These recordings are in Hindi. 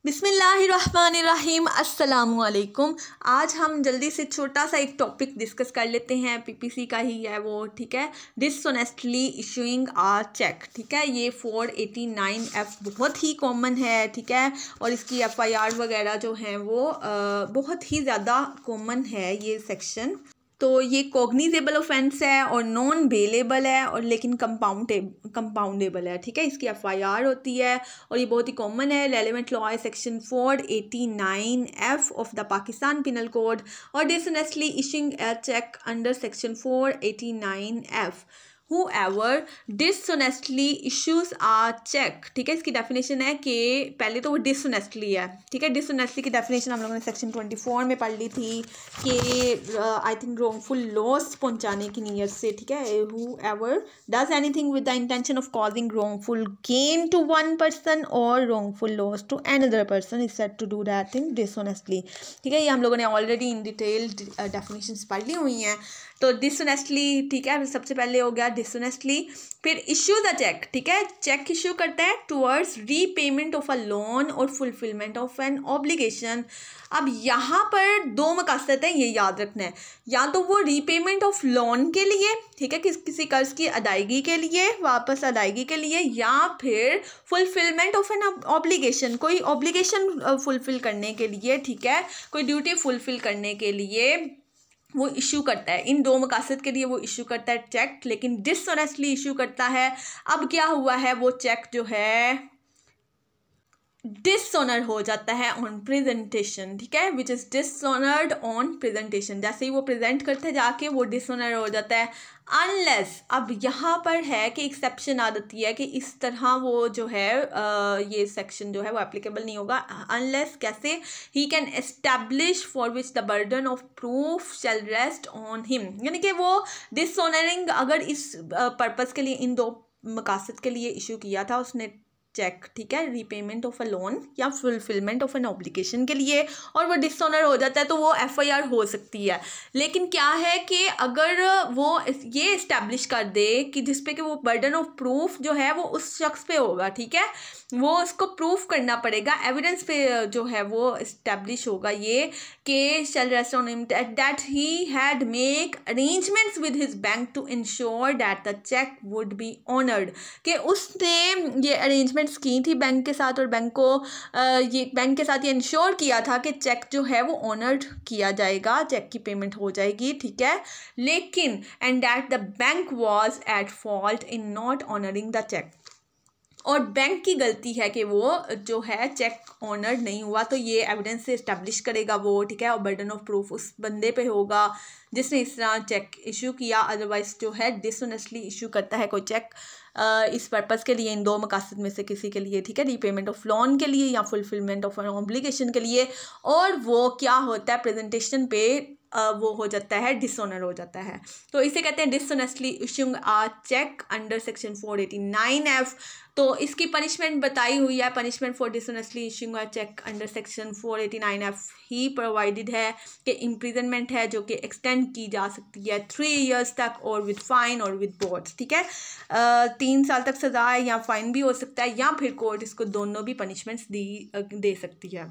बिस्मिल्लाहिर्रहमानिर्रहीम अस्सलामुअलैकुम। आज हम जल्दी से छोटा सा एक टॉपिक डिस्कस कर लेते हैं, पीपीसी का ही है वो, ठीक है। डिसऑनेस्टली इशूइंग आ चेक, ठीक है। ये 489F बहुत ही कॉमन है, ठीक है। और इसकी FIR वगैरह जो हैं वो बहुत ही ज़्यादा कॉमन है ये सेक्शन। तो ये कॉग्निजेबल ऑफेंस है और नॉन बेलेबल है और लेकिन कंपाउंडेबल है, ठीक है। इसकी FIR होती है और ये बहुत ही कॉमन है। रेलेवेंट लॉ है section 489F of the Pakistan penal code और dishonestly issuing a cheque under section 489F। Whoever dishonestly issues a check, ठीक है। इसकी डेफिनेशन है कि पहले तो वो डिसऑनेस्टली है, ठीक है। डिसऑनेस्टली की डेफिनेशन हम लोगों ने सेक्शन 24 में पढ़ ली थी कि आई थिंक रॉन्गफुल लॉस पहुंचाने की नीयत से, ठीक है। Whoever does anything with the intention of causing wrongful gain to one person or wrongful loss to another person is said to do that thing dishonestly, ठीक है। ये हम लोगों ने ऑलरेडी इन डिटेल डेफिनेशंस पढ़ ली हुई हैं। तो डिसऑनेस्टली, ठीक है, सबसे पहले हो गया डिसऑनेस्टली। फिर इशू द चेक, ठीक है। चेक इशू करता है towards repayment of a loan और फुलफिलमेंट ऑफ एन ऑब्लिगेशन। अब यहाँ पर दो मकसद हैं, ये याद रखना है। या तो वो रीपेमेंट ऑफ लोन के लिए, ठीक है, किसी कर्ज की अदायगी के लिए, वापस अदायगी के लिए, या फिर फुलफिलमेंट ऑफ एन ऑब्लिगेशन, कोई ऑब्लिगेशन फुलफिल करने के लिए, ठीक है, कोई ड्यूटी फुलफिल करने के लिए वो इशू करता है। इन दो मकासद के लिए वो इशू करता है चेक, लेकिन डिसऑनेस्टली इशू करता है। अब क्या हुआ है, वो चेक जो है डिसऑनर हो जाता है ऑन प्रेजेंटेशन, ठीक है, which is dishonoured on presentation. जैसे ही वो प्रेजेंट करते हैं जाके वो डिसऑनर हो जाता है। अनलेस, अब यहाँ पर है कि एक्सेप्शन आ जाती है कि इस तरह वो जो है ये सेक्शन जो है वो एप्लीकेबल नहीं होगा। अनलेस कैसे, he can establish for which the burden of proof shall rest on him, यानी कि वो डिसऑनरिंग अगर इस पर्पज़ के लिए, इन दो मकासद के लिए इशू किया था उसने चेक, ठीक है, रीपेमेंट ऑफ अ लोन या फुलफिलमेंट ऑफ एन ऑब्लिगेशन के लिए, और वो डिसऑनर हो जाता है तो वो FIR हो सकती है। लेकिन क्या है कि अगर वो ये इस्टेब्लिश कर दे कि जिस पे कि वो बर्डन ऑफ प्रूफ जो है वो उस शख्स पे होगा, ठीक है, वो उसको प्रूफ करना पड़ेगा, एविडेंस पे जो है वो इस्टेब्लिश होगा ये कि shall rest on him that he had make arrangements with his bank to ensure that the cheque would be honoured, कि उसने ये अरेंजमेंट्स की थी बैंक के साथ और बैंक को ये बैंक के साथ ये इंश्योर किया था कि चेक जो है वो ऑनर्ड किया जाएगा, चेक की पेमेंट हो जाएगी, ठीक है। लेकिन and that the bank was at fault in not honouring the cheque, और बैंक की गलती है कि वो जो है चेक ऑनर्ड नहीं हुआ, तो ये एविडेंस से इस्टेब्लिश करेगा वो, ठीक है। और बर्डन ऑफ प्रूफ उस बंदे पे होगा जिसने इस तरह चेक इशू किया। अदरवाइज जो है डिसऑनेस्टली इशू करता है कोई चेक इस पर्पज़ के लिए, इन दो मकासद में से किसी के लिए, ठीक है, रीपेमेंट ऑफ लोन के लिए या फुलफिलमेंट ऑफ एन ऑब्लिगेशन के लिए, और वो क्या होता है प्रेजेंटेशन पे वो हो जाता है डिसऑनर हो जाता है। तो इसे कहते हैं dishonestly issuing a cheque under section 489F। तो इसकी पनिशमेंट बताई हुई है। Punishment for dishonestly issuing a cheque under section 489F ही प्रोवाइडेड है कि इम्प्रिजनमेंट है जो कि एक्सटेंड की जा सकती है 3 years तक, और विद फाइन और विद बोर्ड्स, ठीक है। 3 साल तक सज़ा है या फाइन भी हो सकता है, या फिर कोर्ट इसको दोनों भी पनिशमेंट्स दे सकती है।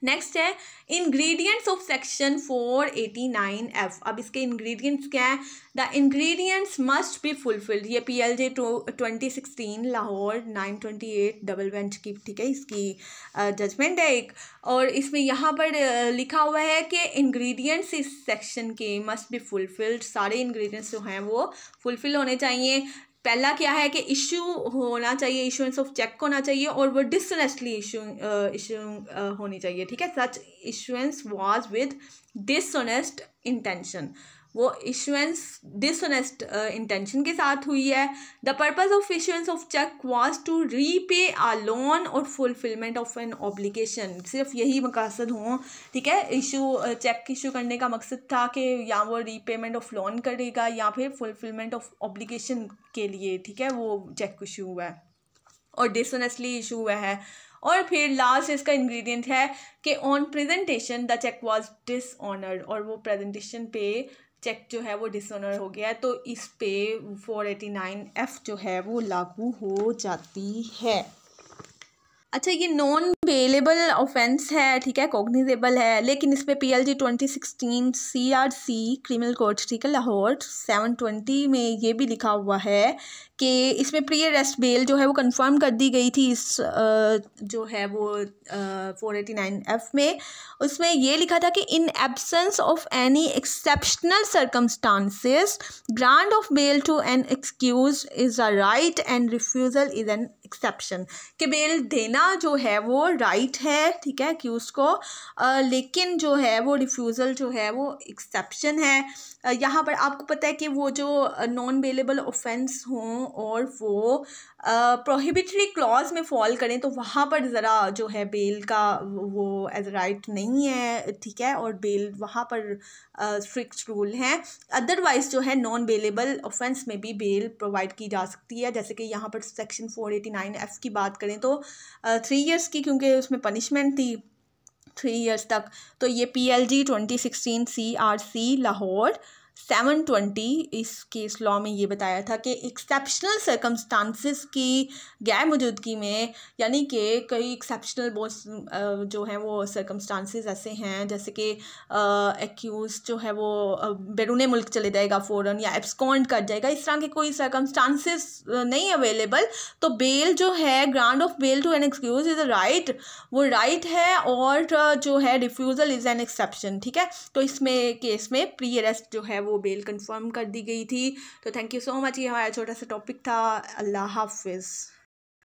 नेक्स्ट है इंग्रेडिएंट्स ऑफ सेक्शन 489F। अब इसके इंग्रेडिएंट्स क्या हैं? The ingredients must be fulfilled. ये PLJ 2016 लाहौर 928 डबल बेंच की, ठीक है, इसकी जजमेंट है एक, और इसमें यहाँ पर लिखा हुआ है कि इंग्रेडिएंट्स इस सेक्शन के मस्ट बी फुलफिल्ड। सारे इंग्रेडिएंट्स जो हैं वो फुलफिल होने चाहिए। पहला क्या है कि इशू होना चाहिए, इशुएंस ऑफ चेक होना चाहिए, और वो डिसऑनेस्टली इशू होनी चाहिए, ठीक है। Such issuance was with dishonest intention, वो इशुएंस डिसऑनेस्ट इंटेंशन के साथ हुई है। The purpose of issuance of cheque was to repay a loan और फुलफिलमेंट ऑफ एन ऑब्लिगेशन। सिर्फ यही मकसद हों, ठीक है। चेक इशू करने का मकसद था कि या वो रीपेमेंट ऑफ लोन करेगा या फिर फुलफिलमेंट ऑफ ऑब्लिगेशन के लिए, ठीक है, वो चेक इशू हुआ है और डिसऑनेस्टली इशू हुआ है। और फिर लास्ट इसका इंग्रेडिएंट है कि on presentation the cheque was dishonoured, और वो प्रेजेंटेशन पे चेक जो है वो डिसऑनर हो गया है, तो इस पे 489F जो है वो लागू हो जाती है। अच्छा, ये नॉन बेलेबल ऑफेंस है, ठीक है, कॉग्निजेबल है, लेकिन इसमें PLG 2016 CRC क्रिमिनल कोड, ठीक है, लाहौर 720 में ये भी लिखा हुआ है कि इसमें प्री अरेस्ट बेल जो है वो कंफर्म कर दी गई थी इस जो है वो 489F में। उसमें ये लिखा था कि in absence of any exceptional circumstances grant of bail to an accused is a right and refusal is an exception, कि बेल देना जो है वो राइट है, ठीक है, एक्यूज को, लेकिन जो है वो रिफ्यूज़ल जो है वो एक्सेप्शन है। यहाँ पर आपको पता है कि वो जो नॉन बेलेबल ऑफेंस हों और वो प्रोहिबिटरी क्लॉज में फॉल करें तो वहाँ पर ज़रा जो है बेल का वो एज राइट नहीं है, ठीक है, और बेल वहाँ पर स्ट्रिक्ट रूल हैं। अदरवाइज़ जो है नॉन बेलेबल ऑफेंस में भी बेल प्रोवाइड की जा सकती है, जैसे कि यहाँ पर सेक्शन 489F की बात करें तो 3 इयर्स की, क्योंकि उसमें पनिशमेंट थी 3 इयर्स तक। तो ये PLG 2016 CRC लाहौर 720 इस केस लॉ में ये बताया था कि एक्सेप्शनल सर्कमस्टांसिस की गैर मौजूदगी में, यानी कि कई एक्सेप्शनल बहुत जो हैं वो सर्कमस्टांसिस ऐसे हैं जैसे कि एक्यूज जो है वो बैरून मुल्क चले जाएगा फ़ौरन या एब्सकॉन्ड कर जाएगा, इस तरह के कोई सर्कमस्टांसिस नहीं अवेलेबल, तो बेल जो है grant of bail to an accused is a right, वो राइट है, और जो है रिफ्यूज़ल इज़ एन एक्सेप्शन, ठीक है। तो इसमें केस में प्री अरेस्ट जो है वो बेल कंफर्म कर दी गई थी। तो थैंक यू सो मच, ये हमारा छोटा सा टॉपिक था। अल्लाह हाफिज़।